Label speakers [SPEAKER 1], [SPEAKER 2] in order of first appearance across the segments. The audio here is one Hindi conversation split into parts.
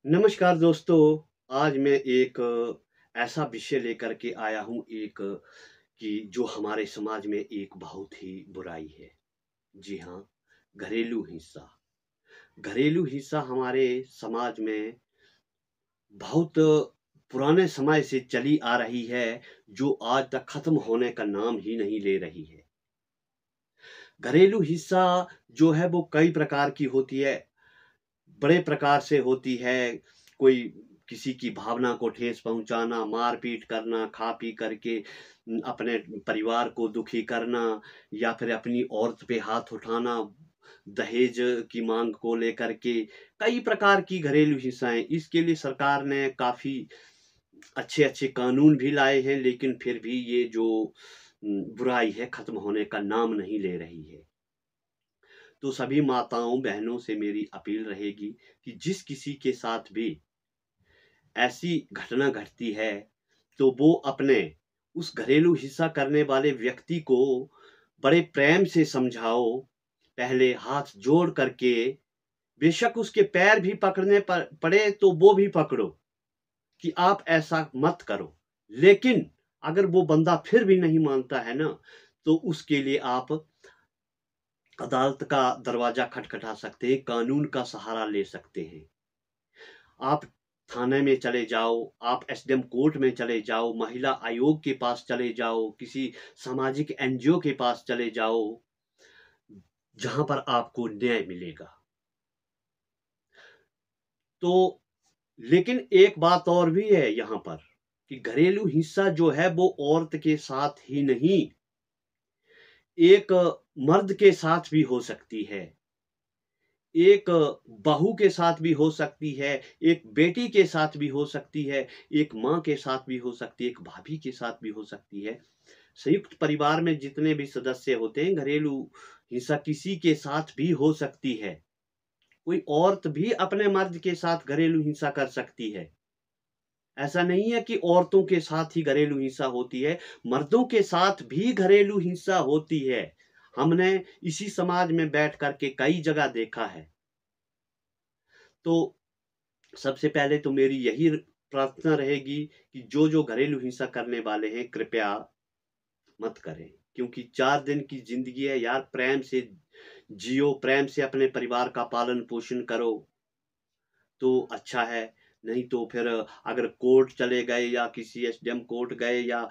[SPEAKER 1] नमस्कार दोस्तों, आज मैं एक ऐसा विषय लेकर के आया हूँ कि जो हमारे समाज में एक बहुत ही बुराई है। जी हाँ, घरेलू हिंसा। घरेलू हिंसा हमारे समाज में बहुत पुराने समय से चली आ रही है, जो आज तक खत्म होने का नाम ही नहीं ले रही है। घरेलू हिंसा जो है वो कई प्रकार की होती है। बड़े प्रकार से होती है। कोई किसी की भावना को ठेस पहुंचाना, मारपीट करना, खा पी करके अपने परिवार को दुखी करना, या फिर अपनी औरत पे हाथ उठाना, दहेज की मांग को लेकर के कई प्रकार की घरेलू हिंसाएं। इसके लिए सरकार ने काफी अच्छे अच्छे कानून भी लाए हैं, लेकिन फिर भी ये जो बुराई है खत्म होने का नाम नहीं ले रही है। तो सभी माताओं बहनों से मेरी अपील रहेगी कि जिस किसी के साथ भी ऐसी घटना घटती है, तो वो अपने उस घरेलू हिंसा करने वाले व्यक्ति को बड़े प्रेम से समझाओ। पहले हाथ जोड़ करके, बेशक उसके पैर भी पकड़ने पड़े तो वो भी पकड़ो कि आप ऐसा मत करो। लेकिन अगर वो बंदा फिर भी नहीं मानता है ना, तो उसके लिए आप अदालत का दरवाजा खटखटा सकते हैं, कानून का सहारा ले सकते हैं। आप थाने में चले जाओ, आप एसडीएम कोर्ट में चले जाओ, महिला आयोग के पास चले जाओ, किसी सामाजिक एनजीओ के पास चले जाओ, जहां पर आपको न्याय मिलेगा। तो लेकिन एक बात और भी है यहाँ पर कि घरेलू हिंसा जो है वो औरत के साथ ही नहीं, एक मर्द के साथ भी हो सकती है, एक बहू के साथ भी हो सकती है, एक बेटी के साथ भी हो सकती है, एक माँ के साथ भी हो सकती है, एक भाभी के साथ भी हो सकती है। संयुक्त परिवार में जितने भी सदस्य होते हैं, घरेलू हिंसा किसी के साथ भी हो सकती है। कोई औरत भी अपने मर्द के साथ घरेलू हिंसा कर सकती है। ऐसा नहीं है कि औरतों के साथ ही घरेलू हिंसा होती है, मर्दों के साथ भी घरेलू हिंसा होती है। हमने इसी समाज में बैठ करके कई जगह देखा है। तो सबसे पहले तो मेरी यही प्रार्थना रहेगी कि जो घरेलू हिंसा करने वाले हैं, कृपया मत करें। क्योंकि 4 दिन की जिंदगी है यार, प्रेम से जियो, प्रेम से अपने परिवार का पालन पोषण करो तो अच्छा है। नहीं तो फिर अगर कोर्ट चले गए या किसी एसडीएम कोर्ट गए या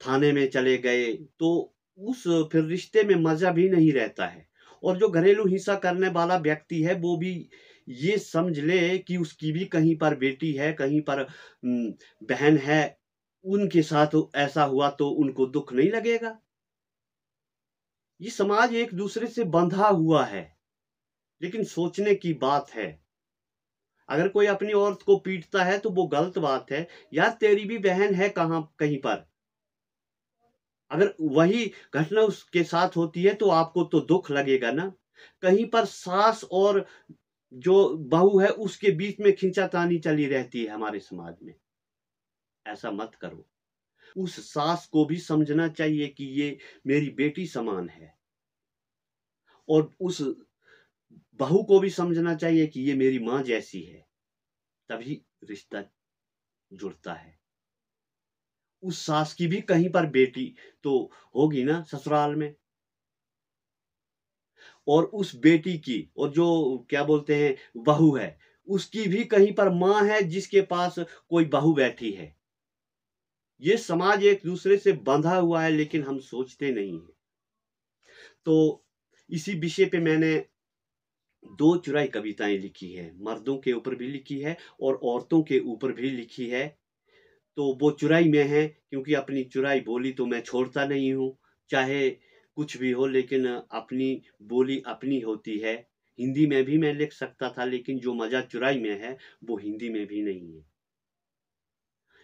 [SPEAKER 1] थाने में चले गए, तो उस फिर रिश्ते में मजा भी नहीं रहता है। और जो घरेलू हिंसा करने वाला व्यक्ति है, वो भी ये समझ ले कि उसकी भी कहीं पर बेटी है, कहीं पर बहन है, उनके साथ ऐसा हुआ तो उनको दुख नहीं लगेगा। ये समाज एक दूसरे से बंधा हुआ है। लेकिन सोचने की बात है, अगर कोई अपनी औरत को पीटता है तो वो गलत बात है। यार, तेरी भी बहन है कहाँ कहीं पर। अगर वही घटना उसके साथ होती है तो आपको तो दुख लगेगा ना। कहीं पर सास और जो बहू है उसके बीच में खींचातानी चली रहती है हमारे समाज में। ऐसा मत करो। उस सास को भी समझना चाहिए कि ये मेरी बेटी समान है, और उस बहू को भी समझना चाहिए कि ये मेरी माँ जैसी है। तभी रिश्ता जुड़ता है। उस सास की भी कहीं पर बेटी तो होगी ना ससुराल में, और उस बेटी की, और जो क्या बोलते हैं बहू है, उसकी भी कहीं पर माँ है जिसके पास कोई बहू बैठी है। ये समाज एक दूसरे से बंधा हुआ है, लेकिन हम सोचते नहीं हैं। तो इसी विषय पे मैंने 2 चुराई कविताएं लिखी है, मर्दों के ऊपर भी लिखी है और औरतों के ऊपर भी लिखी है। तो वो चुराई में है, क्योंकि अपनी चुराई बोली तो मैं छोड़ता नहीं हूँ, चाहे कुछ भी हो। लेकिन अपनी बोली अपनी होती है। हिंदी में भी मैं लिख सकता था, लेकिन जो मजा चुराई में है वो हिंदी में भी नहीं है।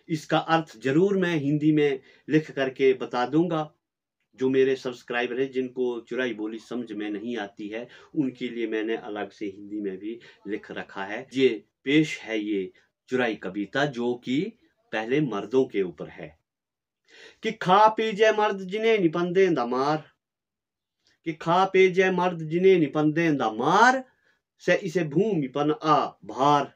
[SPEAKER 1] इसका अर्थ जरूर मैं हिंदी में लिख करके बता दूंगा। जो मेरे सब्सक्राइबर हैं, जिनको चुराई बोली समझ में नहीं आती है, उनके लिए मैंने अलग से हिंदी में भी लिख रखा है। ये पेश है ये चुराई कविता, जो कि पहले मर्दों के ऊपर है। कि खा पी जय मर्द जिन्हें निपंदे दा मार, कि खा पी जय मर्द जिन्हें निपंदे दा मार, से इसे भूमिपन आ भार,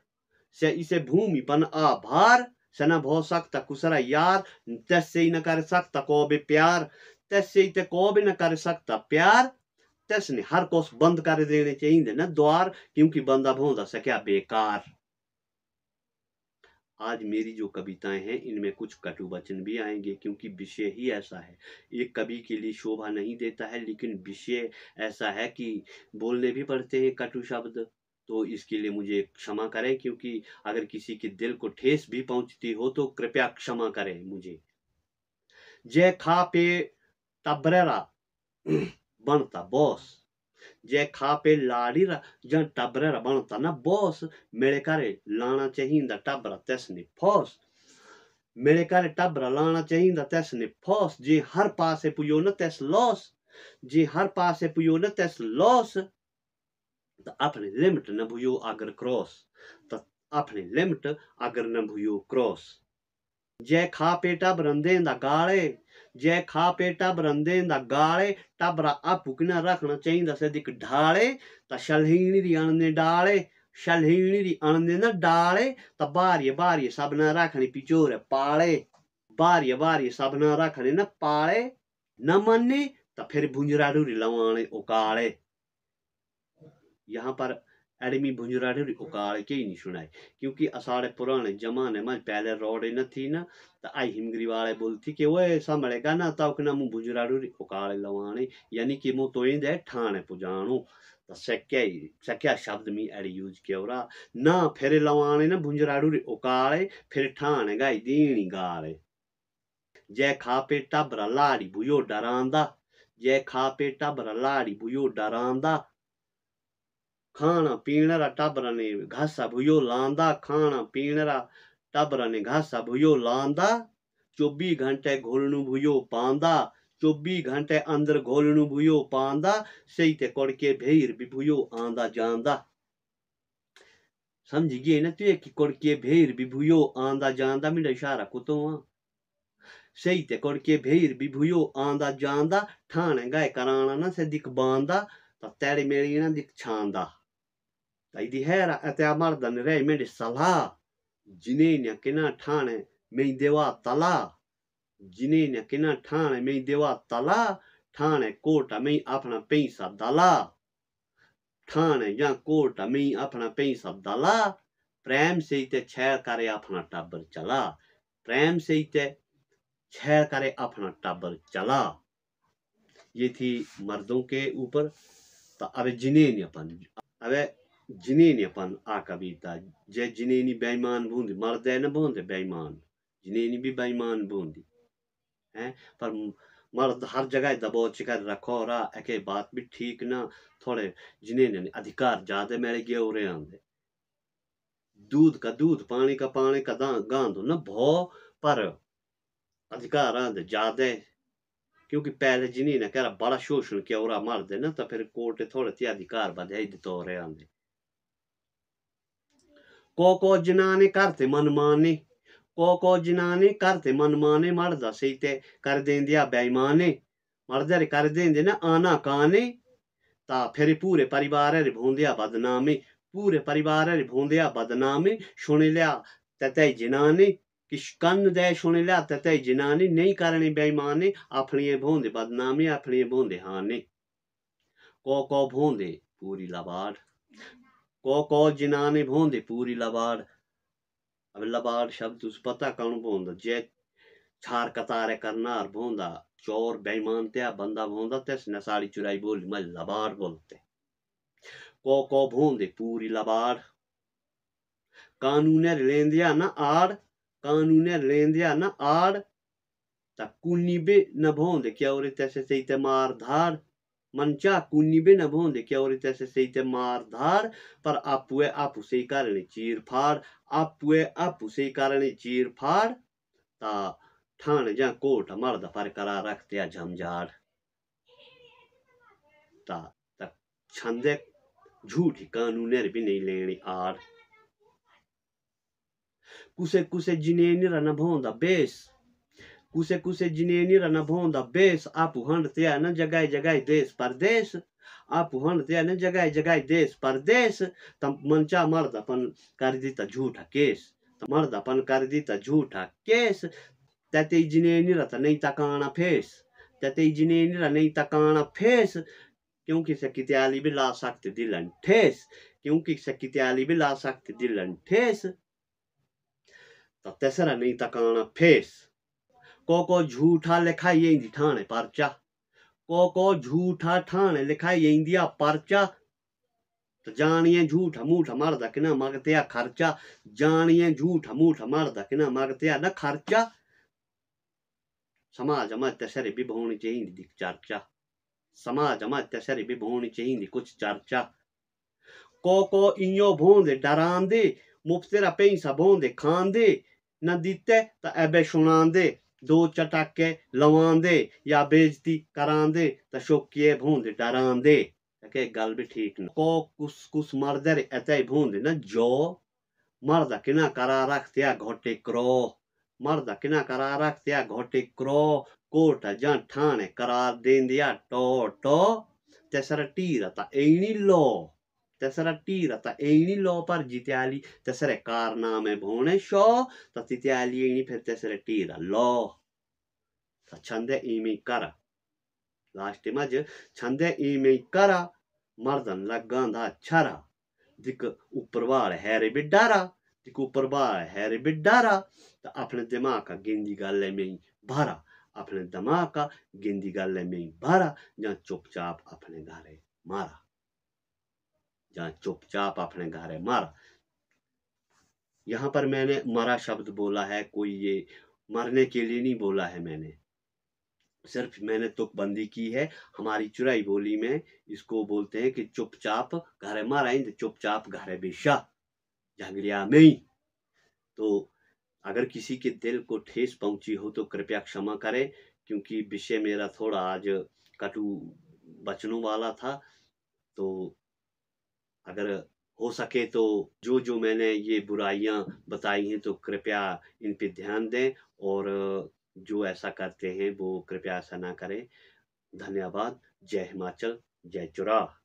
[SPEAKER 1] से इसे भूमिपन आ भार, से न भो सकता कुसरा यार, तैसे ही न कर सकता को भी प्यार, तैसे ही ते को भी न कर सकता प्यार, तैसने हर कोस बंद कर देने चाहिए ना द्वार, क्योंकि बंदा भोंदा से क्या बेकार। आज मेरी जो कविताएं हैं इनमें कुछ कटु वचन भी आएंगे, क्योंकि विषय ही ऐसा है। एक कवि के लिए शोभा नहीं देता है, लेकिन विषय ऐसा है कि बोलने भी पड़ते हैं कटु शब्द। तो इसके लिए मुझे क्षमा करें, क्योंकि अगर किसी के दिल को ठेस भी पहुंचती हो तो कृपया क्षमा करें मुझे। जय खा पे टबरेरा बनता बॉस, जे खा पे लाड़ी जन टबरेरा बनता ना बॉस, मेरे करे लाना चाहिए टबरा तैसने फौस, मेरे करे टबरा लाना चाहिए तैसने फौस, जे हर पासे पुयो न तैस लॉस, जे हर पासे पुयो न तैस लॉस, तो अपने लिमिट न भूयो अगर क्रॉस, तो अपने लिमिट अगर न भूयो क्रॉस। जय खा पे टबरन देंदा गाले, जय खा पे टबरन देंदा गाले, टबरा आपू किना रखना चाहिए से दिक ढाले, ता शलहीनी दी अणने डाले, शलहीनी दी अणने न डाले, ता बारिये बारिये सब न रखनी पिचोरे पाले, बारिये बारिये सब न रखने न पाले, न मन्ने ता फिर भुंजराडूरी लवाने उकाले। यहाँ पर एडमी भुंजराडूरी उकाले के ही नहीं सुनाए, क्योंकि असाड़े पुराने जमाने में पहले रोडे न थी ना, तो आई हिमगिरी वाले बोलती कि वो संभलेगा ना तब ना मुँह भुंजराडूरी उकाले लवाने, यानी कि मुँह तो दे ठाणे पुजाणु। तो सक्या शब्द में एड यूज किया ना, फिर लवाने ना भुंजराडूरी उकाले, फिर ठाणे गाई दीनी गाले। जय खा पे टबरा लाड़ी भुयो डरांदा, जय खा पे टबरा लाड़ी भुयो डरांदा, खाना पीणरा टबरा ने घासा भुयो लांदा, खाना पीणरा टबरा ने घासा भुयो लांदा, 24 घंटे घोलनु भुयो पांदा, 24 घंटे अंदर घोलनु भुयो पांदा, सही ते कोड़के भेर भी भुयो आंदा जांदा। समझ गए ना तू कि कोड़के भेर भी भुयो आंदा जांदा, मेरा इशारा कुतो सही ते कोड़के भेर भी भुयो आंदा जांदा, ठाणे गाय कराना ना से दिख बांदा, ता तेरी मेरी ना दिख छांदा। ताई दी हैरा अत्या मर्दन रे मेरी सलाह, जिने किना ठाणे में देवा तला, जिने किना ठाणे में देवा तला, ठाणे कोटा में अपना पैसा दला, ठाणे या कोटा में अपना पैसा दला, प्रेम से ही ते छेड़ करे अपना टब्बर चला, प्रेम से ही ते छेड़ करे अपना टब्बर चला। ये थी मर्दों के ऊपर। तो अब जिनेनियपन, अब जिनेनियपन आ कविता, जे जिनेनी बेईमान बूंदी, मर्द है न बूंदे बेईमान, जिनेनी भी बेईमान बूंदी है, पर मर्द हर जगह दबोच कर रखो रहा एके बात भी ठीक ना, थोड़े जिनेने अधिकार ज्यादा मेरे गए उरे आंदे, दूध का दूध पानी का गांधो न भो, पर अधिकार आंदे ज्यादा, क्योंकि पहले जिन्हें ने कह बड़ा शोषण किया और मर्द है ना, तो फिर कोर्ट थोड़े ते अधिकार बधाई तो रहे आंदे। को जनाने करते मनमाने, को जनाने करते मनमाने, मर्दा सही ते कर देंदिया बेईमाने, मर्द कर देंदे ना आना काने, ता फिर पूरे परिवार रे भोंदिया बदनामी, पूरे परिवार रे भोंदिया बदनामी, सुन लिया तते जनाने किश कन्न दे सुन लिया तते जनानी, नहीं करनी बेईमानी अपनी भोंदे बदनामी, अपनी भोंदे हानि। को भोंदे पूरी लबाड़, को जनाने भोंदे पूरी लबाड़। अब लबाड़ शब्द तुझ पता कौन भोंदा, जे छार कतारे करनार भोंदा, चोर बेईमान त्या बंदा भोंदा, तेस न साड़ी चुराई बोली मल लबाड़ बोलते। को भोंदे पूरी लबाड़, कानूने लेंदिया न आड़, कानूने लेंदिया न आड़, ता कुन्नी बे न भोंदे क्या और तैसे सही ते मार धाड़, मनचा कुन्नी बे न भोंदे क्या और तैसे सही ते मार धाड़, पर आपुए आपु सही करने चीर फाड़, आपुए आपु सही करने चीर फाड़, ता ठाण जा कोट मर्द पर करा रखते झमझाड़, ता छंदे झूठी कानूने भी नहीं लेनी आड़। कुसे कुसे जिनेनी रन भोंदा बेस, कुसे कुसे जिनेनी रन भोंदा बेस, आपु हंडते न जगह जगह देश परदेश, आप म्हणते ना जगाय जगाय देश परदेश, त मनचा मर्दापण कर दिता झूठा केस, मर्दापण कर दिता झूठा केस, त्याते जिनेनी रहता नहीं तकाना फेस, त्याते जिनेनी रहा नहीं तकाना फेस, क्योंकि सकित्याली भी ला सकते दिलन ठेस, क्योंकि सकित्याली भी ला सकते दिलन ठेस, तो तेसरा नहीं तकाना फेस। को झूठा लिखाई येंदी ठाणे परचा, को झूठा ठाणे लिखाई येंदिया परचा, तो जानिए झूठा मूठा मर्दा कि ना मगतिया खर्चा, जानिए झूठा मूठा मर्दा कि ना मगतिया न खर्चा। समाजमध्ये त्यासरी भी होनी चाहिए चर्चा, समाजमध्ये त्यासरी भी होनी चाहिए कुछ चर्चा। को इयो भोंदे डरांदे, मुफ्तेरा पैसा भोंदे खांदे, न दिते तो एबे सुनांदे, दो चटाके लवांदे या बेइज्जती करांदे तो शोकिए भोंदे डरांदे। के गल भी ठीक न को कुछ मर्दर एते भोंदे न जो मर्दा किना करा रखतिया घोटे क्रो, मर्दा किना करा रखतिया घोटे क्रो, कोर्ट जन ठाणे करार देंदिया टो टो, तेसरा टीरता एनी लो, तेसरा टीरता एनी लो पर जित्याली तेसरे कारनामे भोने शो, तो तित्याली एनी फिर तेसरे टीरा लो, तो छंदे इमी करा, लास्ट मज छंदे इमी करा, मर्दन लगांदा छरा, दिक ऊपर वाल हैरे भी डरा, दिक ऊपर वाल हैरे भी डरा, तो अपने दिमाग का गिंदी गले में ही भरा, अपने दिमाग का गिंदी गले में ही भरा, जहाँ चुपचाप अपने घरे मारा, जहाँ चुपचाप अपने घरे मारा। यहाँ पर मैंने मरा शब्द बोला है, कोई ये मरने के लिए नहीं बोला है मैंने, सिर्फ मैंने तुकबंदी की है। हमारी चुराई बोली में इसको बोलते हैं कि चुपचाप घरे मारा, चुपचाप घरे बेशा झगड़िया में ही। तो अगर किसी के दिल को ठेस पहुंची हो तो कृपया क्षमा करें, क्योंकि विषय मेरा थोड़ा आज कटु बचनों वाला था। तो अगर हो सके तो जो मैंने ये बुराइयां बताई हैं तो कृपया इन पे ध्यान दें, और जो ऐसा करते हैं वो कृपया ऐसा ना करें। धन्यवाद। जय हिमाचल, जय चुराह।